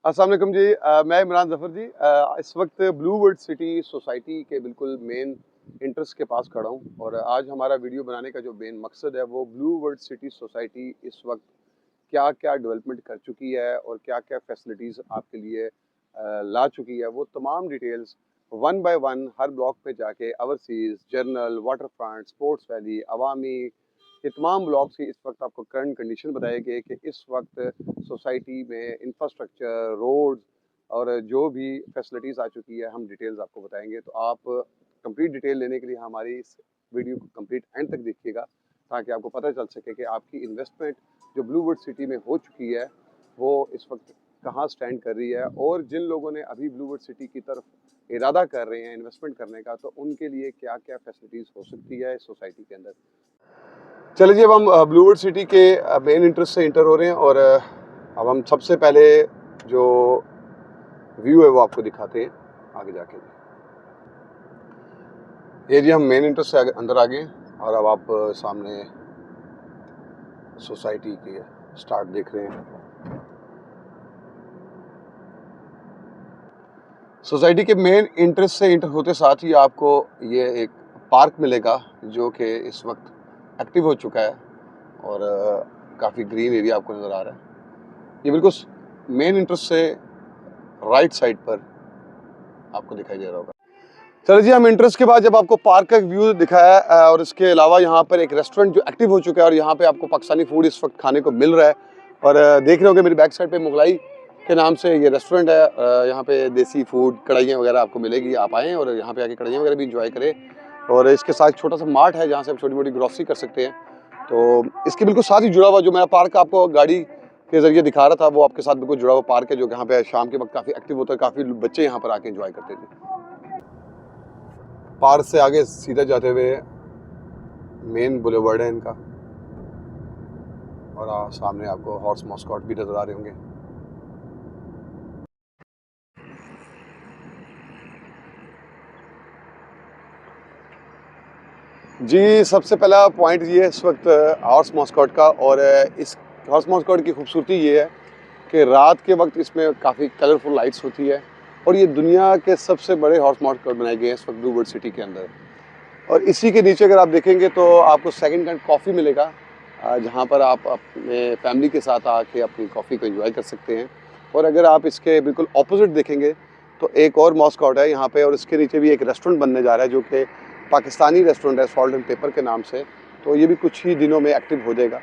अस्सलाम वालेकुम जी। मैं इमरान ज़फ़र जी। इस वक्त ब्लू वर्ल्ड सिटी सोसाइटी के बिल्कुल मेन इंट्रेंस के पास खड़ा हूँ और आज हमारा वीडियो बनाने का जो मेन मकसद है वो ब्लू वर्ल्ड सिटी सोसाइटी इस वक्त क्या क्या डेवलपमेंट कर चुकी है और क्या क्या फैसिलिटीज़ आपके लिए ला चुकी है, वो तमाम डिटेल्स वन बाय वन हर ब्लॉक पे जाके overseas, general, waterfront, sports valley, अवामी, ये तमाम ब्लॉक्स की इस वक्त आपको करंट कंडीशन बताए गए कि इस वक्त सोसाइटी में इंफ्रास्ट्रक्चर, रोड्स और जो भी फैसिलिटीज़ आ चुकी है, हम डिटेल्स आपको बताएंगे। तो आप कंप्लीट डिटेल लेने के लिए हमारी इस वीडियो को कंप्लीट एंड तक देखिएगा, ताकि आपको पता चल सके कि आपकी इन्वेस्टमेंट जो ब्लू वर्ल्ड सिटी में हो चुकी है वो इस वक्त कहाँ स्टैंड कर रही है, और जिन लोगों ने अभी ब्लू वर्ल्ड सिटी की तरफ इरादा कर रहे हैं इन्वेस्टमेंट करने का, तो उनके लिए क्या क्या फैसिलिटीज़ हो सकती है इस सोसाइटी के अंदर। चलिए जी, अब हम ब्लू वर्ल्ड सिटी के मेन इंटरेस्ट से इंटर हो रहे हैं और अब हम सबसे पहले जो व्यू है वो आपको दिखाते हैं आगे जाके। ये जी हम मेन इंटरेस्ट से अंदर आ गए और अब आप सामने सोसाइटी के स्टार्ट देख रहे हैं। सोसाइटी के मेन इंटरेस्ट से इंटर होते साथ ही आपको ये एक पार्क मिलेगा जो कि इस वक्त एक्टिव हो चुका है और काफ़ी ग्रीन एरिया आपको नज़र आ रहा है। ये बिल्कुल मेन इंटरेस्ट से राइट साइड पर आपको दिखाई दे रहा होगा। चलो जी, हम इंटरेस्ट के बाद जब आपको पार्क का व्यू दिखाया और इसके अलावा यहाँ पर एक रेस्टोरेंट जो एक्टिव हो चुका है और यहाँ पे आपको पाकिस्तानी फूड इस वक्त खाने को मिल रहा है और देख रहे होंगे मेरी बैक साइड पे मुगलाई के नाम से ये रेस्टोरेंट है। यहाँ पे देसी फूड, कढ़ाइयाँ वगैरह आपको मिलेगी, आप आएँ और यहाँ पे आके कढ़ाइयाँ वगैरह भी इंजॉय करें। और इसके साथ छोटा सा मार्ट है जहाँ से आप छोटी मोटी ग्रॉसरी कर सकते हैं। तो इसके बिल्कुल साथ ही जुड़ा हुआ जो मेरा पार्क आपको गाड़ी के जरिए दिखा रहा था, वो आपके साथ बिल्कुल जुड़ा हुआ पार्क है जो यहाँ पे शाम के वक्त काफ़ी एक्टिव होता है। काफ़ी बच्चे यहाँ पर आके इंजॉय करते थे। पार्क से आगे सीधा जाते हुए मेन बुलेवर्ड है इनका और सामने आपको हॉर्स मॉस्कॉट भी नज़र आ रहे होंगे। जी, सबसे पहला पॉइंट ये है इस वक्त हॉर्स मॉस्कॉट का, और इस हॉर्स मॉस्कॉट की खूबसूरती ये है कि रात के वक्त इसमें काफ़ी कलरफुल लाइट्स होती है और ये दुनिया के सबसे बड़े हॉर्स मॉस्कॉट बनाए गए हैं इस वक्त ब्लू वर्ल्ड सिटी के अंदर। और इसी के नीचे अगर आप देखेंगे तो आपको सेकंड हैंड कॉफ़ी मिलेगा, जहाँ पर आप अपने फैमिली के साथ आके अपनी कॉफ़ी को एंजॉय कर सकते हैं। और अगर आप इसके बिल्कुल ऑपोजिट देखेंगे तो एक और मॉस्कॉट है यहाँ पे, और इसके नीचे भी एक रेस्टोरेंट बनने जा रहा है जो कि पाकिस्तानी रेस्टोरेंट है, सॉल्ट एंड पेपर के नाम से। तो ये भी कुछ ही दिनों में एक्टिव हो जाएगा।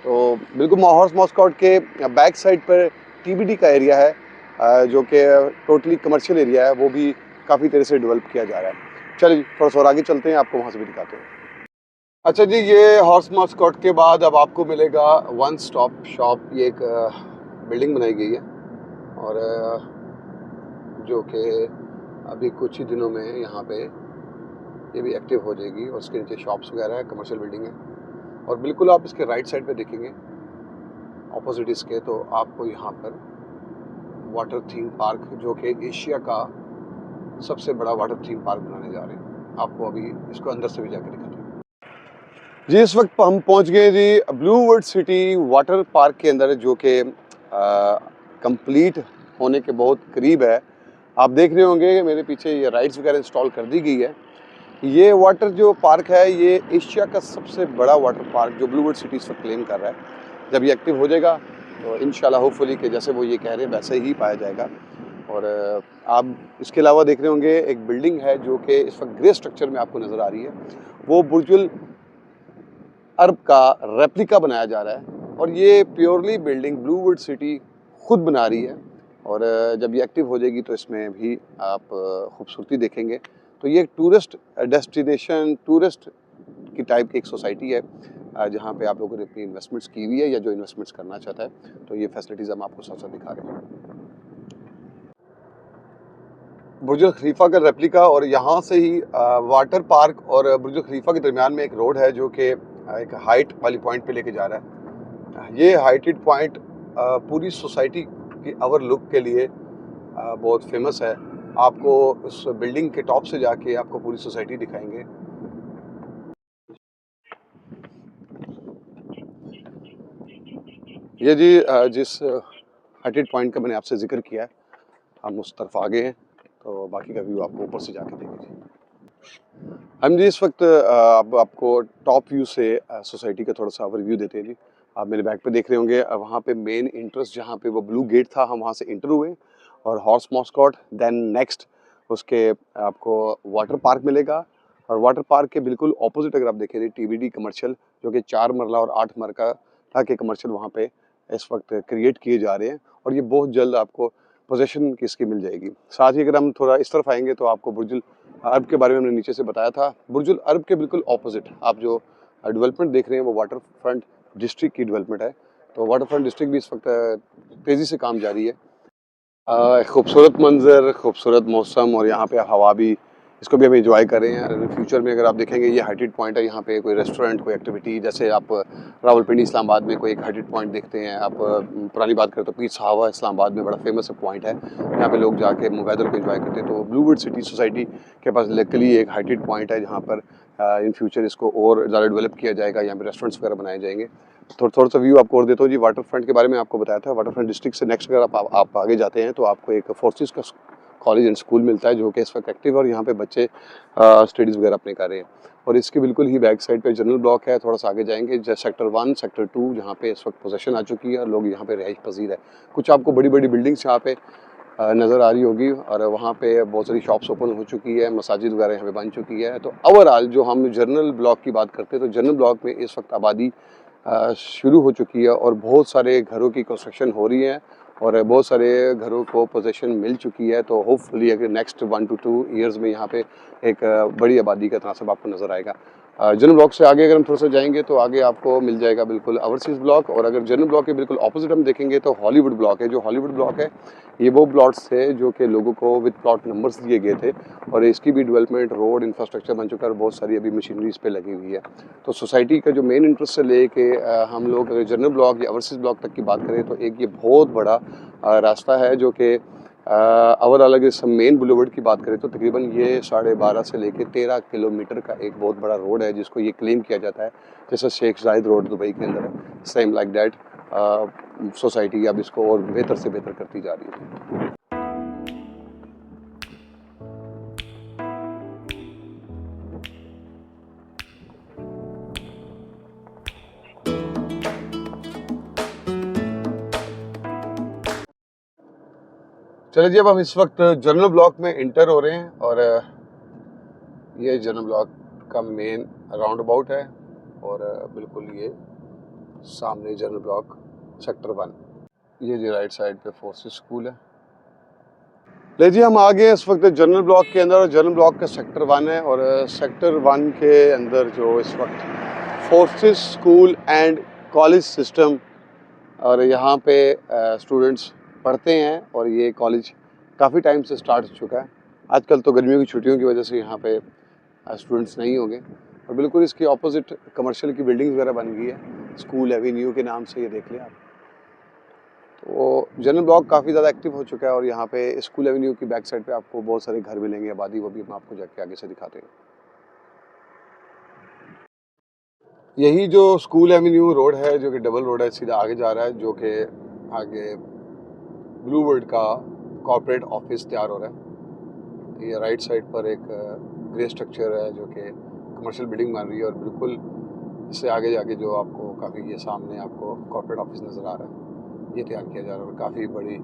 तो बिल्कुल हॉर्स मॉस्कॉट के बैक साइड पर टीबीडी का एरिया है, जो कि टोटली कमर्शियल एरिया है, वो भी काफ़ी तरह से डेवलप किया जा रहा है। चलिए थोड़ा सा और आगे चलते हैं, आपको वहाँ से भी दिखाते हैं। अच्छा जी, ये हॉर्स मॉस्कॉट के बाद अब आपको मिलेगा वन स्टॉप शॉप। ये एक बिल्डिंग बनाई गई है और जो कि अभी कुछ ही दिनों में यहाँ पे ये भी एक्टिव हो जाएगी और इसके नीचे शॉप्स वगैरह है, कमर्शियल बिल्डिंग है। और बिल्कुल आप इसके राइट साइड पे देखेंगे ऑपोजिट इसके, तो आपको यहाँ पर वाटर थीम पार्क, जो कि एशिया का सबसे बड़ा वाटर थीम पार्क बनाने जा रहे हैं। आपको अभी इसको अंदर से भी जाकर दिखाते हैं। जी, इस वक्त हम पहुंच गए जी blue world city water park के अंदर, जो कि कंप्लीट होने के बहुत करीब है। आप देख रहे होंगे मेरे पीछे ये राइड्स वगैरह इंस्टॉल कर दी गई है। ये वाटर जो पार्क है ये एशिया का सबसे बड़ा वाटर पार्क जो ब्लू वर्ल्ड सिटी इस वक्त क्लेम कर रहा है। जब ये एक्टिव हो जाएगा तो इंशाल्लाह होपफुली कि जैसे वो ये कह रहे हैं वैसे ही पाया जाएगा। और आप इसके अलावा देख रहे होंगे एक बिल्डिंग है जो कि इस वक्त ग्रे स्ट्रक्चर में आपको नज़र आ रही है। वो बुर्जुल अरब का रेप्लिका बनाया जा रहा है और ये purely building blue world city खुद बना रही है। और जब ये एक्टिव हो जाएगी तो इसमें भी आप खूबसूरती देखेंगे। तो ये एक टूरिस्ट डेस्टिनेशन, टूरिस्ट की टाइप की एक सोसाइटी है, जहाँ पे आप लोगों ने अपनी इन्वेस्टमेंट्स की हुई है या जो इन्वेस्टमेंट्स करना चाहता है। तो ये फैसिलिटीज़ हम आपको साथ साथ दिखा रहे हैं। बुर्ज खलीफा का रेप्लिका, और यहाँ से ही वाटर पार्क और बुर्ज खलीफा के दरमियान में एक रोड है जो कि एक हाइट वाली पॉइंट पे लेके जा रहा है। ये हाइटेड पॉइंट पूरी सोसाइटी की ओवरलुक के लिए बहुत फेमस है। आपको उस बिल्डिंग के टॉप से जाके आपको पूरी सोसाइटी दिखाएंगे। ये जी जिस हाइटेड पॉइंट का मैंने आपसे जिक्र किया है, हम उस तरफ आ गए हैं, तो बाकी का व्यू आपको ऊपर से जाके देंगे। हम जी इस वक्त अब आपको टॉप व्यू से सोसाइटी का थोड़ा सा ओवरव्यू देते हैं जी। आप मेरे बैक पे देख रहे होंगे, वहाँ पे मेन इंट्रेंस जहाँ पे वो ब्लू गेट था, हम वहाँ से इंटर हुए और हॉर्स मॉस्कॉट, देन नेक्स्ट उसके आपको वाटर पार्क मिलेगा। और वाटर पार्क के बिल्कुल ऑपोजिट अगर आप देखें जी, टीबीडी कमर्शियल, जो कि 4 मरला और 8 मरला के कमर्शियल वहाँ पे इस वक्त क्रिएट किए जा रहे हैं और ये बहुत जल्द आपको पोजेशन किसकी मिल जाएगी। साथ ही अगर हम थोड़ा इस तरफ आएंगे तो आपको बुर्जुल अरब के बारे में हमने नीचे से बताया था। बुर्जुल अरब के बिल्कुल ऑपोजिट आप जो डेवलपमेंट देख रहे हैं वो वाटर फ्रंट डिस्ट्रिक्ट की डेवलपमेंट है। तो वाटर फ्रंट डिस्ट्रिक्ट भी इस वक्त तेज़ी से काम जारी है। खूबसूरत मंजर, खूबसूरत मौसम और यहाँ पे हवा भी, इसको भी हम एंजॉय कर रहे हैं। फ्यूचर में अगर आप देखेंगे ये हाइटेड पॉइंट है, यहाँ पे कोई रेस्टोरेंट, कोई एक्टिविटी, जैसे आप रावलपिंडी इस्लामाबाद में कोई एक हाइटेड पॉइंट देखते हैं, आप पुरानी बात करें तो पीर साहवा इस्लामाबाद में बड़ा फेमस पॉइंट है, यहाँ पे लोग जाके वेदर को एंजॉय करते हैं। तो ब्लूवुड सिटी सोसाइटी के पास लकीली एक हाइटेड पॉइंट है जहाँ पर इन फ्यूचर इसको और ज़्यादा डेवलप किया जाएगा, यहाँ पे रेस्टोरेंट्स वगैरह बनाए जाएंगे। थोड़ा सा व्यू आपको और देता हूँ जी। वाटर फ्रंट के बारे में आपको बताया था। वाटर फ्रंट डिस्ट्रिक्ट से नेक्स्ट अगर आप आगे जाते हैं तो आपको एक फोर्सेस का कॉलेज एंड स्कूल मिलता है जो कि इस वक्त एक्टिव, और यहाँ पे बच्चे स्टडीज़ वगैरह अपने कर रहे हैं। और इसके बिल्कुल ही बैक साइड पे जनरल ब्लॉक है। थोड़ा सा आगे जाएंगे सेक्टर 1, सेक्टर 2, जहाँ पे इस वक्त पोजेशन आ चुकी है और लोग यहाँ पे रिहाइश पजीर है। कुछ आपको बड़ी बड़ी बिल्डिंग्स यहाँ पे नज़र आ रही होगी और वहाँ पे बहुत सारी शॉप्स ओपन हो चुकी है, मसाजिद वगैरह यहाँ पे बन चुकी है। तो ओवरऑल जो हम जनरल ब्लॉक की बात करते हैं तो जनरल ब्लॉक में इस वक्त आबादी शुरू हो चुकी है और बहुत सारे घरों की कंस्ट्रक्शन हो रही है और बहुत सारे घरों को पोजीशन मिल चुकी है। तो होपफुली अगर नेक्स्ट 1 to 2 ईयर्स में यहाँ पे एक बड़ी आबादी का तनासब आपको नज़र आएगा। जनरल ब्लॉक से आगे अगर हम थोड़ा सा जाएंगे तो आगे आपको मिल जाएगा बिल्कुल ओवरसीज़ ब्लॉक, और अगर जनरल ब्लॉक के बिल्कुल ऑपोजिट हम देखेंगे तो हॉलीवुड ब्लॉक है। जो हॉलीवुड ब्लॉक है ये वो प्लॉट्स थे जो कि लोगों को विद प्लॉट नंबर्स दिए गए थे और इसकी भी डेवलपमेंट, रोड इंफ्रास्ट्रक्चर बन चुका है और बहुत सारी अभी मशीनरी इस पर लगी हुई है। तो सोसाइटी का जो मेन इंटरेस्ट से लेके हम लोग अगर जनरल ब्लॉक या ओवरसीज़ ब्लॉक तक की बात करें तो एक ये बहुत बड़ा रास्ता है जो कि ओवरऑल अगर हम मेन बुलेवर्ड की बात करें तो तकरीबन ये 12.5 से लेके 13 किलोमीटर का एक बहुत बड़ा रोड है जिसको ये क्लेम किया जाता है जैसे शेख जायद रोड दुबई के अंदर है, सेम लाइक दैट सोसाइटी अब इसको और बेहतर से बेहतर करती जा रही है। चलिए जी, अब हम इस वक्त जनरल ब्लॉक में इंटर हो रहे हैं और ये जनरल ब्लॉक का मेन राउंड अबाउट है और बिल्कुल ये सामने जनरल ब्लॉक सेक्टर 1, ये जी राइट साइड पे फोर्सेस स्कूल है। ले जी, हम आ गए इस वक्त जनरल ब्लॉक के अंदर और जनरल ब्लॉक का सेक्टर 1 है और सेक्टर 1 के अंदर जो इस वक्त forces school and college system और यहाँ पे स्टूडेंट्स पढ़ते हैं और ये कॉलेज काफ़ी टाइम से स्टार्ट हो चुका है। आजकल तो गर्मियों की छुट्टियों की वजह से यहाँ पे स्टूडेंट्स नहीं होंगे और बिल्कुल इसकी ऑपोजिट कमर्शियल की बिल्डिंग्स वगैरह बन गई है, स्कूल एवेन्यू के नाम से, ये देख लें आप। तो जनरल ब्लॉक काफ़ी ज़्यादा एक्टिव हो चुका है और यहाँ पे स्कूल एवेन्यू की बैक साइड पे आपको बहुत सारे घर मिलेंगे, आबादी, वो भी हम आपको जाके आगे से दिखाते हैं। यही जो स्कूल एवेन्यू रोड है जो कि डबल रोड है, सीधा आगे जा रहा है, जो कि आगे ब्लूवर्ल्ड का कॉर्पोरेट ऑफिस तैयार हो रहा है। ये राइट साइड पर एक ग्रे स्ट्रक्चर है जो कि कमर्शियल बिल्डिंग बन रही है और बिल्कुल इससे आगे जाके जो आपको काफ़ी ये सामने आपको कॉर्पोरेट ऑफिस नज़र आ रहा है, ये तैयार किया जा रहा है और काफ़ी बड़ी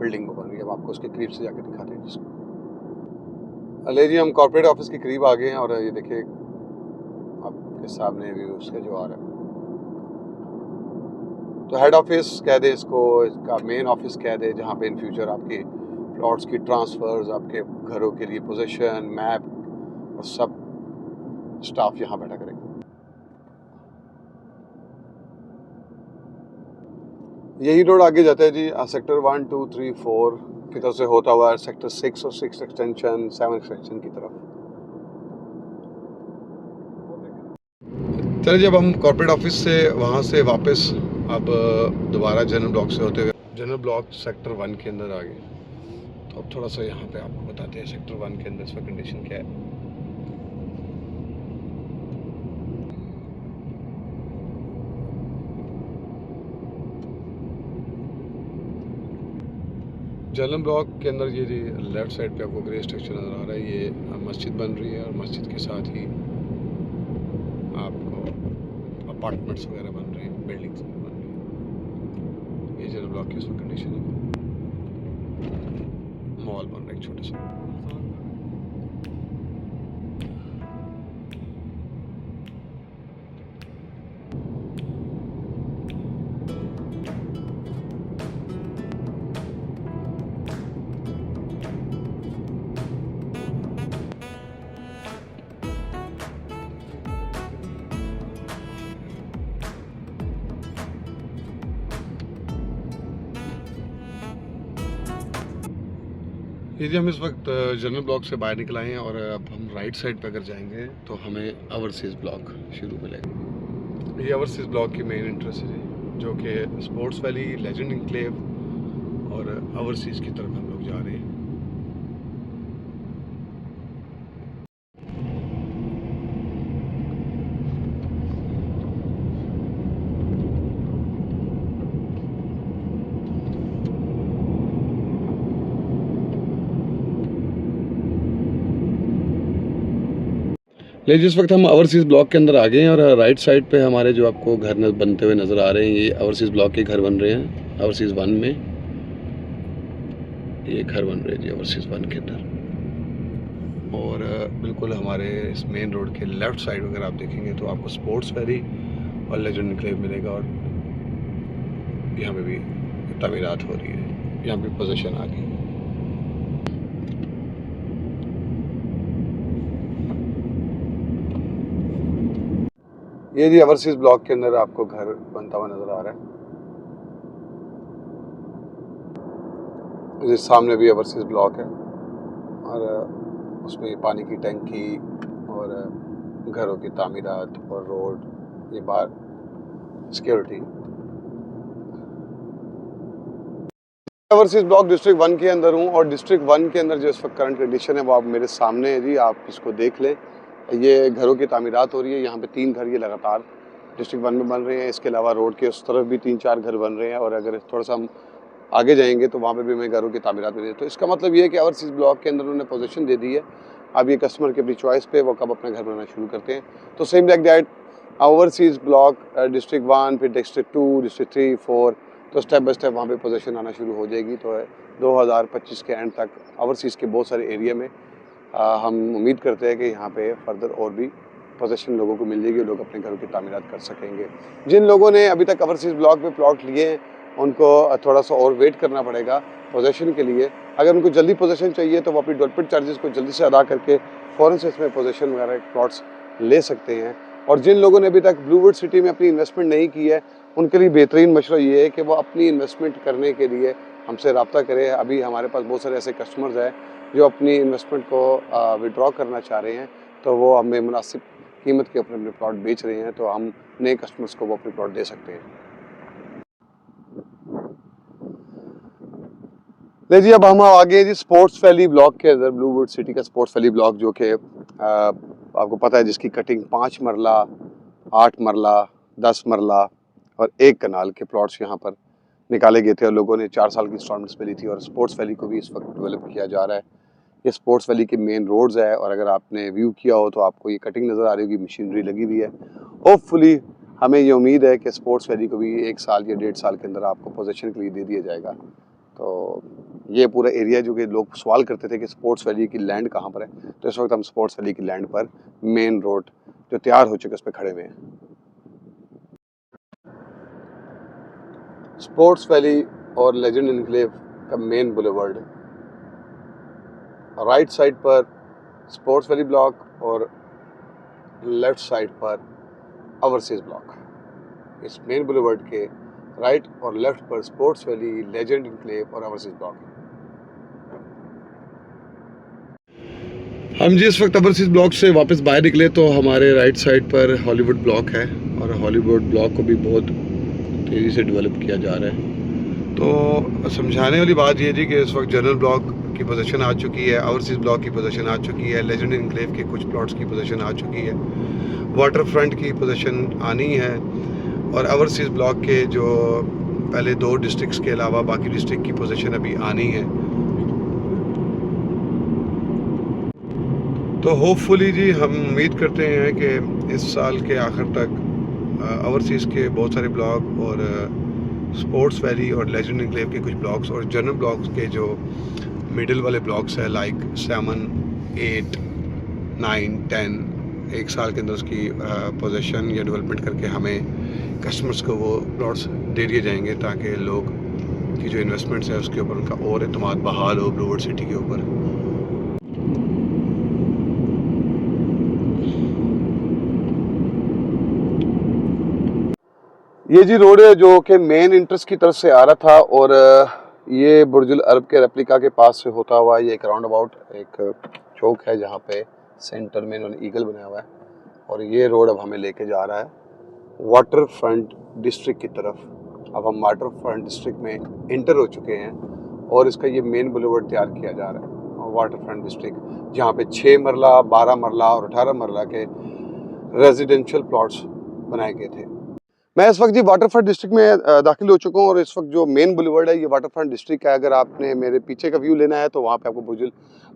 बिल्डिंग बन रही है। अब आपको उसके करीब से जाके दिखाते हैं जिसको। ले जी, हम कॉर्पोरेट ऑफिस के करीब आ गए हैं और ये देखिए आपके सामने व्यू उसका जो आ रहा है। तो हेड ऑफिस कह दे इसको, इसका मेन ऑफिस कह दे, जहाँ पे इन फ्यूचर आपकी प्लॉट्स की ट्रांसफ़र्स, आपके घरों के लिए पोजीशन, मैप और सब स्टाफ यहाँ बैठा करेगा। यही रोड आगे जाता है जी सेक्टर 1, 2, 3, 4 की तरफ से होता हुआ सेक्टर 6 और 6 एक्सटेंशन, 7 एक्सटेंशन की तरफ। चलिए, जब हम कॉर्पोरेट ऑफिस से वहाँ से वापस अब दोबारा जनरल ब्लॉक से होते हुए जनरल ब्लॉक सेक्टर 1 के अंदर आ गए, तो अब थोड़ा सा यहाँ पे आपको बताते हैं सेक्टर 1 के अंदर इसका कंडीशन क्या है। जनरल ब्लॉक के अंदर ये लेफ्ट साइड पे आपको ग्रे स्ट्रक्चर नज़र आ रहा है, ये मस्जिद बन रही है और मस्जिद के साथ ही आपको अपार्टमेंट्स वगैरह बन रहे हैं, बिल्डिंग्स बन रही हैं। ये जनरल ब्लॉक की उसमें कंडीशन है, मॉल बन रहा है एक छोटे से। ये जी हम इस वक्त जनरल ब्लॉक से बाहर निकल आए हैं और अब हम राइट साइड पे अगर जाएंगे तो हमें ओवरसीज़ ब्लॉक शुरू मिलेगा। ये ओवरसीज़ ब्लॉक की मेन इंट्रेंस है जो कि स्पोर्ट्स वैली, लेजेंड इनक्लेव और ओवरसीज़ की तरफ हम लोग जा रहे हैं। ले जिस वक्त हम ओवरसीज़ ब्लॉक के अंदर आ गए हैं और राइट साइड पे हमारे जो आपको घर बनते हुए नज़र आ रहे हैं, ये ओवरसीज़ ब्लॉक के घर बन रहे हैं। ओवरसीज़ 1 में ये घर बन रहे हैं जी, ओवरसीज़ 1 के अंदर। और बिल्कुल हमारे इस मेन रोड के लेफ़्ट साइड अगर आप देखेंगे तो आपको स्पोर्ट्स वैली और लेजेंड इनक्लेव मिलेगा और यहाँ पे भी तमीरात हो रही है, यहाँ पे पोजीशन आ गई। ये जी ओवरसीज़ ब्लॉक के अंदर आपको घर बनता हुआ नज़र आ रहा है। जिस सामने भी ओवरसीज़ ब्लॉक है और उसमें पानी की टंकी और घरों की तामीरात और रोड, ये बाहर सिक्योरिटी। ओवरसीज़ ब्लॉक डिस्ट्रिक्ट 1 के अंदर हूँ और डिस्ट्रिक्ट 1 के अंदर जो इस वक्त करंट कंडीशन है वो आप मेरे सामने है जी, आप इसको देख लें। ये घरों की तामीरात हो रही है, यहाँ पे 3 घर ये लगातार डिस्ट्रिक्ट 1 में बन रहे हैं। इसके अलावा रोड के उस तरफ भी 3-4 घर बन रहे हैं और अगर थोड़ा सा हम आगे जाएंगे तो वहाँ पे भी हमें घरों की तामीरात मिली। तो इसका मतलब ये है कि ओवरसीज़ ब्लॉक के अंदर उन्होंने पोजीशन दे दी है। अब ये कस्टमर की अपनी चॉइस पे वो कब अपना घर बनाना शुरू करते हैं। तो same like that overseas block district 1, फिर डिस्ट्रिक्ट 2, डिस्ट्रिक्ट 3, 4, तो स्टेप बाय स्टेप वहाँ पे पोजीशन आना शुरू हो जाएगी। तो 2025 के एंड तक ओवरसीज़ के बहुत सारे एरिया में हम उम्मीद करते हैं कि यहाँ पे फर्दर और भी पोजीशन लोगों को मिल जाएगी, लोग अपने घरों की तामीरात कर सकेंगे। जिन लोगों ने अभी तक ओवरसीज़ ब्लॉक में प्लॉट लिए हैं उनको थोड़ा सा और वेट करना पड़ेगा पोजीशन के लिए। अगर उनको जल्दी पोजीशन चाहिए तो वो अपनी डेवलपमेंट चार्जेस को जल्दी से अदा करके फ़ौरन से इसमें पोजीशन वगैरह प्लॉट्स ले सकते हैं। और जिन लोगों ने अभी तक ब्लूवुड सिटी में अपनी इन्वेस्टमेंट नहीं की है उनके लिए बेहतरीन मशवरा ये है कि वो अपनी इन्वेस्टमेंट करने के लिए हमसे रब्ता करें। अभी हमारे पास बहुत सारे ऐसे कस्टमर्स हैं जो अपनी इन्वेस्टमेंट को विड्रॉ करना चाह रहे हैं, तो वो हमें मुनासिब कीमत के अपने प्लॉट बेच रहे हैं, तो हम नए कस्टमर्स को वो अपने प्लॉट दे सकते हैं। ले जी अब हम आगे जी स्पोर्ट्स वैली ब्लॉक के अंदर, ब्लूवुड सिटी का स्पोर्ट्स वैली ब्लॉक जो कि आपको पता है जिसकी कटिंग 5 मरला, 8 मरला, 10 मरला और 1 कनाल के प्लॉट्स यहाँ पर निकाले गए थे और लोगों ने 4 साल की इंस्टॉलमेंट्स पे ली थी। और स्पोर्ट्स वैली को भी इस वक्त डेवलप किया जा रहा है। ये स्पोर्ट्स वैली के मेन रोड्स है और अगर आपने व्यू किया हो तो आपको ये कटिंग नज़र आ रही होगी, मशीनरी लगी हुई है। होपफुली हमें ये उम्मीद है कि स्पोर्ट्स वैली को भी 1 साल या 1.5 साल के अंदर आपको पोजीशन के लिए दे दिया जाएगा। तो ये पूरा एरिया जो कि लोग सवाल करते थे कि स्पोर्ट्स वैली की लैंड कहाँ पर है, तो इस वक्त हम स्पोर्ट्स वैली की लैंड पर मेन रोड जो तैयार हो चुके उस पर खड़े हुए हैं। स्पोर्ट्स वैली और लेजेंड इनक्लेव का मेन बुलेवर्ड, राइट साइड पर स्पोर्ट्स वैली ब्लॉक और लेफ्ट साइड पर ओवरसीज़ ब्लॉक। इस मेन बुलेवर्ड के राइट और लेफ्ट पर स्पोर्ट्स वैली, लेजेंड इनक्लेव और ओवरसीज़ ब्लॉक। हम जिस वक्त ओवरसीज़ ब्लॉक से वापस बाहर निकले तो हमारे राइट साइड पर हॉलीवुड ब्लॉक है और हॉलीवुड ब्लॉक को भी बहुत तेज़ी से डेवलप किया जा रहा है। तो समझाने वाली बात ये थी कि इस वक्त जनरल ब्लॉक की पोजीशन आ चुकी है, ओवरसीज़ ब्लॉक की पोजीशन आ चुकी है, लेजेंड इनक्लेव के कुछ प्लॉट्स की पोजीशन आ चुकी है, वाटर फ्रंट की पोजीशन आनी है और ओवरसीज़ ब्लॉक के जो पहले 2 डिस्ट्रिक्ट्स के अलावा बाकी डिस्ट्रिक्ट की पोजीशन अभी आनी है। तो होपफुली जी हम उम्मीद करते हैं कि इस साल के आखिर तक ओवरसीज़ के बहुत सारे ब्लॉग और स्पोर्ट्स वैली और लेजेंड एन्क्लेव के कुछ ब्लॉग्स और जनरल ब्लॉग्स के जो मिडिल वाले ब्लॉग्स हैं लाइक 7, 8, 9, 10 एक साल के अंदर उसकी पोजीशन या डेवलपमेंट करके हमें कस्टमर्स को वो प्लॉट्स दे दिए जाएंगे ताकि लोग की जो इन्वेस्टमेंट्स है उसके ऊपर उनका और एतमाद बहाल हो ब्लूवर्ड सिटी के ऊपर। ये जी रोड है जो कि मेन इंट्रेंस की तरफ से आ रहा था और ये बुर्जुल अरब के रेप्लिका के पास से होता हुआ ये एक राउंड अबाउट एक चौक है जहाँ पे सेंटर में इन्होंने ईगल बनाया हुआ है और ये रोड अब हमें लेके जा रहा है वाटर फ्रंट डिस्ट्रिक्ट की तरफ। अब हम वाटर फ्रंट डिस्ट्रिक्ट में इंटर हो चुके हैं और इसका ये मेन बुलेवर्ड तैयार किया जा रहा है वाटर फ्रंट डिस्ट्रिक्ट, जहाँ पे 6 मरला, 12 मरला और 18 मरला के रेजिडेंशियल प्लॉट्स बनाए गए थे। मैं इस वक्त जी वाटर फ्रंट डिस्ट्रिक्ट में दाखिल हो चुका हूँ और इस वक्त जो मेन बुलेवर्ड है ये वाटर फ्रंट डिस्ट्रिक्ट का है। अगर आपने मेरे पीछे का व्यू लेना है तो वहाँ पे आपको बुर्जुल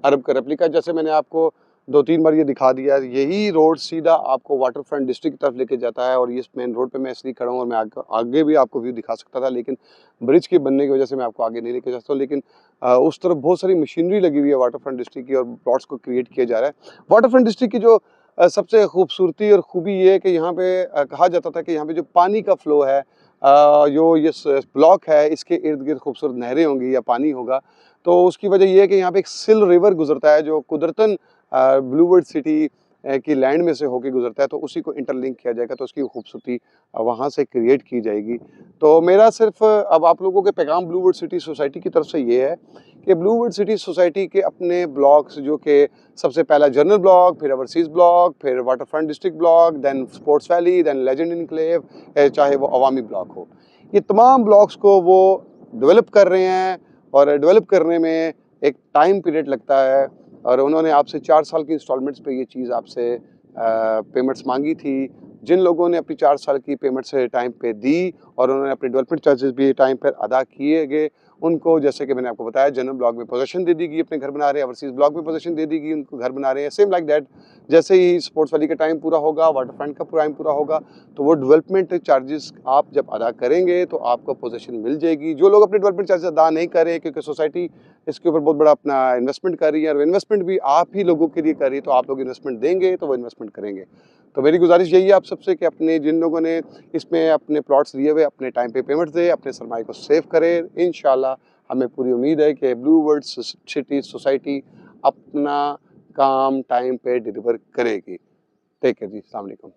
अरब का रेप्लिका, जैसे मैंने आपको 2-3 बार ये दिखा दिया, यही रोड सीधा आपको वाटर फ्रंट डिस्ट्रिक्ट की तरफ लेके जाता है। और इस मेन रोड पे मैं इसलिए खड़ा हूँ और मैं आगे भी आपको व्यू दिखा सकता था लेकिन ब्रिज के बनने की वजह से मैं आपको आगे नहीं लेके जा सकता हूँ। लेकिन उस तरफ बहुत सारी मशीनरी लगी हुई है वाटर फ्रंट डिस्ट्रिक्ट की और प्लॉट्स को क्रिएट किया जा रहा है। वाटर फ्रंट डिस्ट्रिक्ट की जो सबसे खूबसूरती और खूबी ये है कि यहाँ पे कहा जाता था कि यहाँ पे जो पानी का फ्लो है, जो ये ब्लॉक है इसके इर्द गिर्द खूबसूरत नहरें होंगी या पानी होगा, तो उसकी वजह ये है कि यहाँ पे एक सिल रिवर गुजरता है जो कुदरतन ब्लूवर्ड सिटी की लैंड में से होके गुजरता है, तो उसी को इंटरलिंक किया जाएगा तो उसकी खूबसूरती वहाँ से क्रिएट की जाएगी। तो मेरा सिर्फ अब आप लोगों के पैगाम ब्लूवर्ड सिटी सोसाइटी की तरफ से ये है कि ब्लूवर्ड सिटी सोसाइटी के अपने ब्लॉक्स जो कि सबसे पहला जनरल ब्लॉक, फिर ओवरसीज ब्लॉक, फिर waterfront district block, then sports valley, then legend enclave, चाहे वो अवामी ब्लॉक हो, ये तमाम ब्लॉक्स को वो डेवलप कर रहे हैं और डेवलप करने में एक टाइम पीरियड लगता है। और उन्होंने आपसे 4 साल की इंस्टॉलमेंट्स पे ये चीज़ आपसे पेमेंट्स मांगी थी। जिन लोगों ने अपनी 4 साल की पेमेंट से टाइम पे दी और उन्होंने अपने डेवलपमेंट चार्जेस भी टाइम पर अदा किए गए, उनको जैसे कि मैंने आपको बताया जनरल ब्लॉक में पोजीशन दे दी गई, अपने घर बना रहे हैं, ओवरसीज ब्लॉक में पोजीशन दे दी गई, उनको घर बना रहे हैं। सेम लाइक दैट जैसे ही स्पोर्ट्स वैली का टाइम पूरा होगा, वाटर फ्रंट का टाइम पूरा होगा, तो वो डेवलपमेंट चार्जेस आप जब अदा करेंगे तो आपको पोजीशन मिल जाएगी। जो लोग अपने डेवलपमेंट चार्जेस अदा नहीं कर रहे क्योंकि सोसाइटी इसके ऊपर बहुत बड़ा अपना इन्वेस्टमेंट कर रही है और इन्वेस्टमेंट भी आप ही लोगों के लिए कर रही है, तो आप लोग इन्वेस्टमेंट देंगे तो वो इन्वेस्टमेंट करेंगे। तो मेरी गुजारिश यही है आप सबसे कि अपने जिन लोगों ने इसमें अपने प्लॉट्स लिए हुए अपने टाइम पे पेमेंट दें, अपने सरमाए को सेव करें। इंशाल्लाह हमें पूरी उम्मीद है कि ब्लूवर्ड सिटी सोसाइटी अपना काम टाइम पे डिलीवर करेगी। टेक केयर जी, अस्सलाम वालेकुम।